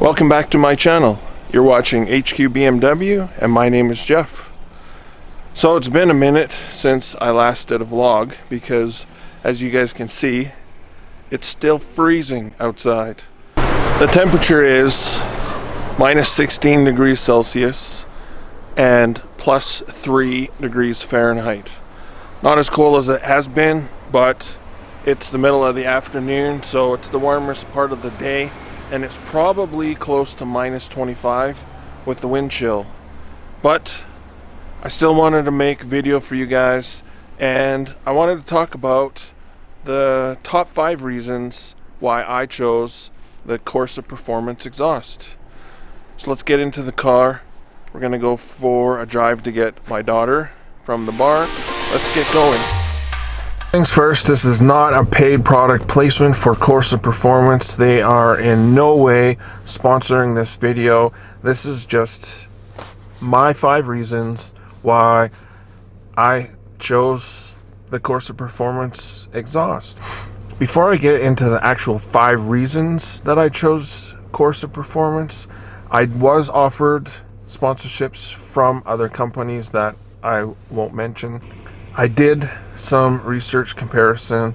Welcome back to my channel. You're watching HQ BMW and my name is Jeff. So it's been a minute since I last did a vlog because, as you guys can see, it's still freezing outside. The temperature is minus 16 degrees Celsius and plus 3 degrees Fahrenheit. Not as cold as it has been, but it's the middle of the afternoon, so it's the warmest part of the day, and it's probably close to minus 25 with the wind chill. But I still wanted to make a video for you guys, and I wanted to talk about the top 5 reasons why I chose the Corsa Performance Exhaust. So let's get into the car. We're gonna go for a drive to get my daughter from the barn. Let's get going. Things first, this is not a paid product placement for Corsa Performance. They are in no way sponsoring this video. This is just my 5 reasons why I chose the Corsa Performance Exhaust. Before I get into the actual 5 reasons that I chose Corsa Performance, I was offered sponsorships from other companies that I won't mention. I did some research comparison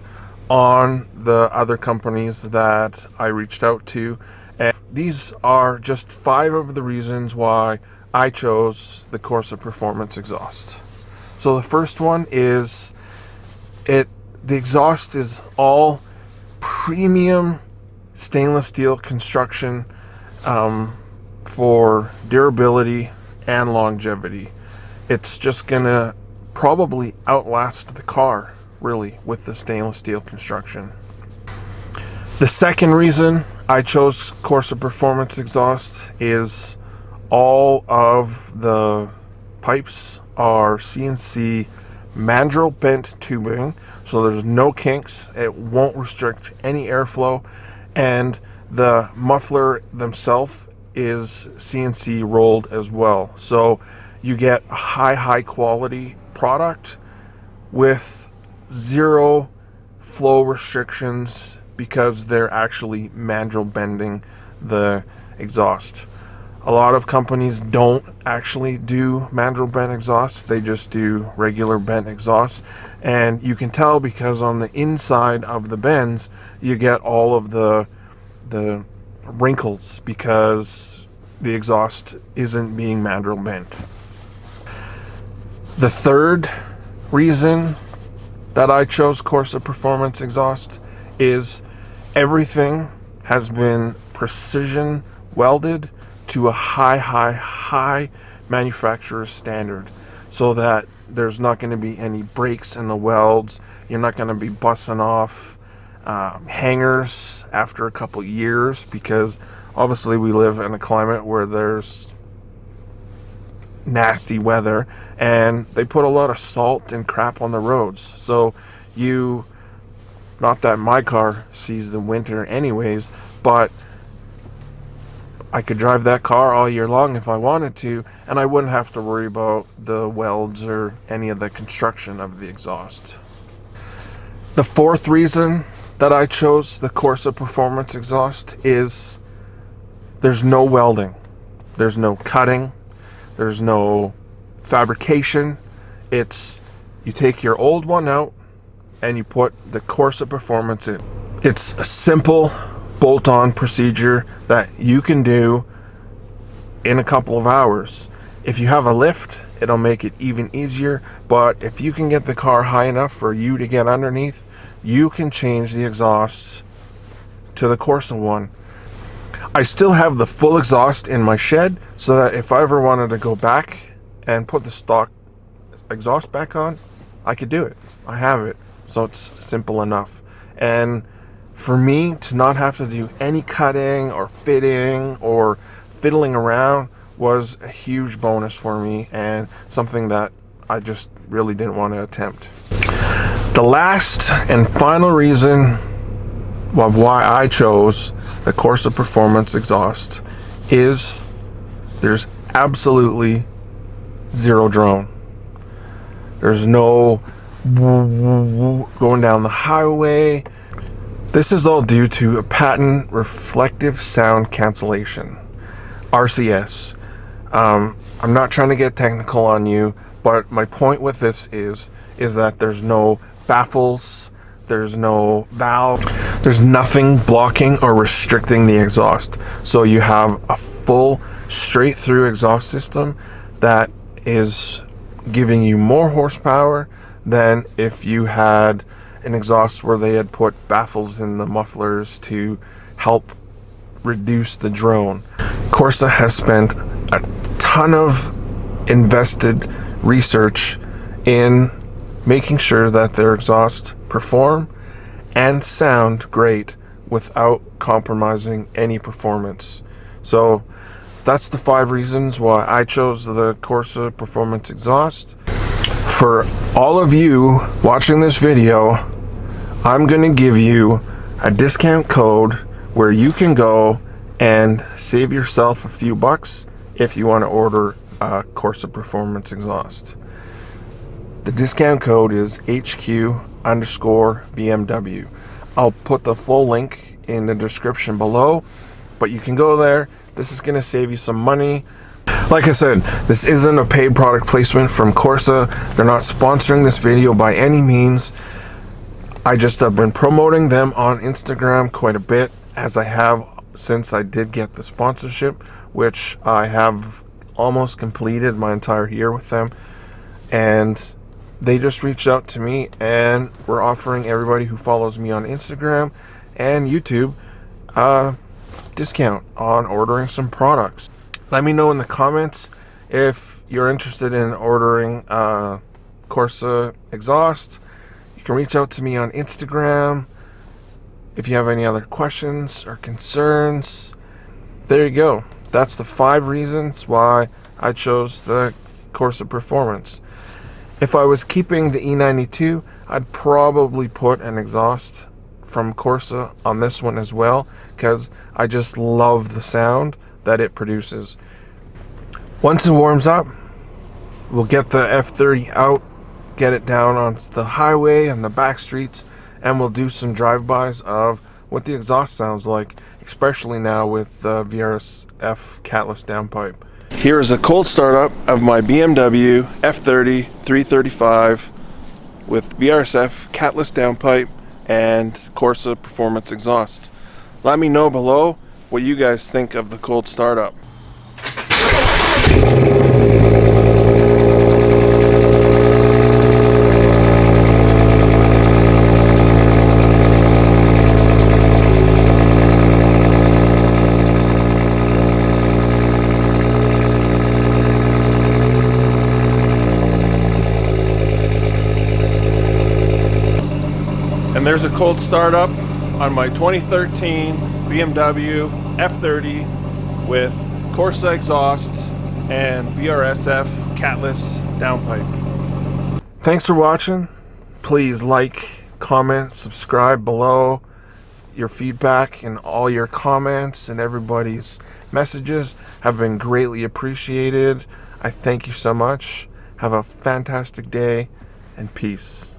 on the other companies that I reached out to, and these are just 5 of the reasons why I chose the Corsa Performance Exhaust. So the first one is the exhaust is all premium stainless steel construction for durability and longevity. It's just gonna probably outlast the car, really, with the stainless steel construction. The second reason I chose Corsa Performance Exhaust is all of the pipes are CNC mandrel bent tubing, so there's no kinks. It won't restrict any airflow, and the muffler themselves is CNC rolled as well, so you get a high quality product with 0 flow restrictions because they're actually mandrel bending the exhaust. A lot of companies don't actually do mandrel bent exhaust, they just do regular bent exhaust, and you can tell because on the inside of the bends you get all of the wrinkles because the exhaust isn't being mandrel bent. The third reason that I chose Corsa Performance Exhaust is everything has been precision welded to a high manufacturer standard, so that there's not going to be any breaks in the welds. You're not going to be busting off hangers after a couple years, because obviously we live in a climate where there's nasty weather and they put a lot of salt and crap on the roads, so not that my car sees the winter anyways, but I could drive that car all year long if I wanted to, and I wouldn't have to worry about the welds or any of the construction of the exhaust. The fourth reason that I chose the Corsa Performance Exhaust is there's no welding, there's no cutting, there's no fabrication. It's you take your old one out and you put the Corsa Performance in. It's a simple bolt-on procedure that you can do in a couple of hours. If you have a lift, it'll make it even easier, but if you can get the car high enough for you to get underneath, you can change the exhaust to the Corsa one. I still have the full exhaust in my shed, so that if I ever wanted to go back and put the stock exhaust back on, I could do it. I have it, so it's simple enough. And for me to not have to do any cutting or fitting or fiddling around was a huge bonus for me, and something that I just really didn't want to attempt. The last and final reason of why I chose the Corsa Performance Exhaust is there's absolutely 0 drone. There's no going down the highway. This is all due to a patent reflective sound cancellation, RCS. I'm not trying to get technical on you, but my point with this is that there's no baffles, there's no valve, there's nothing blocking or restricting the exhaust. So you have a full straight through exhaust system that is giving you more horsepower than if you had an exhaust where they had put baffles in the mufflers to help reduce the drone. Corsa has spent a ton of invested research in making sure that their exhausts perform and sound great without compromising any performance. So that's the 5 reasons why I chose the Corsa Performance Exhaust. For all of you watching this video, I'm going to give you a discount code where you can go and save yourself a few bucks if you want to order a Corsa Performance Exhaust. The discount code is HQ_BMW. I'll put the full link in the description below, but you can go there. This is going to save you some money. Like I said, this isn't a paid product placement from Corsa. They're not sponsoring this video by any means. I just have been promoting them on Instagram quite a bit, as I have since I did get the sponsorship, which I have almost completed my entire year with them. And they just reached out to me, and we're offering everybody who follows me on Instagram and YouTube a discount on ordering some products. Let me know in the comments if you're interested in ordering Corsa Exhaust. You can reach out to me on Instagram if you have any other questions or concerns. There you go. That's the 5 reasons why I chose the Corsa Performance. If I was keeping the E92, I'd probably put an exhaust from Corsa on this one as well, because I just love the sound that it produces. Once it warms up, we'll get the F30 out, get it down on the highway and the back streets, and we'll do some drive-bys of what the exhaust sounds like, especially now with the VRS-F catless downpipe. Here is a cold startup of my BMW F30 335 with VRS-F catless downpipe and Corsa Performance Exhaust. Let me know below what you guys think of the cold startup. And there's a cold startup on my 2013 BMW F30 with Corsa Exhaust and VRS-F catless downpipe. Thanks for watching. Please like, comment, subscribe below. Your feedback and all your comments and everybody's messages have been greatly appreciated. I thank you so much. Have a fantastic day and peace.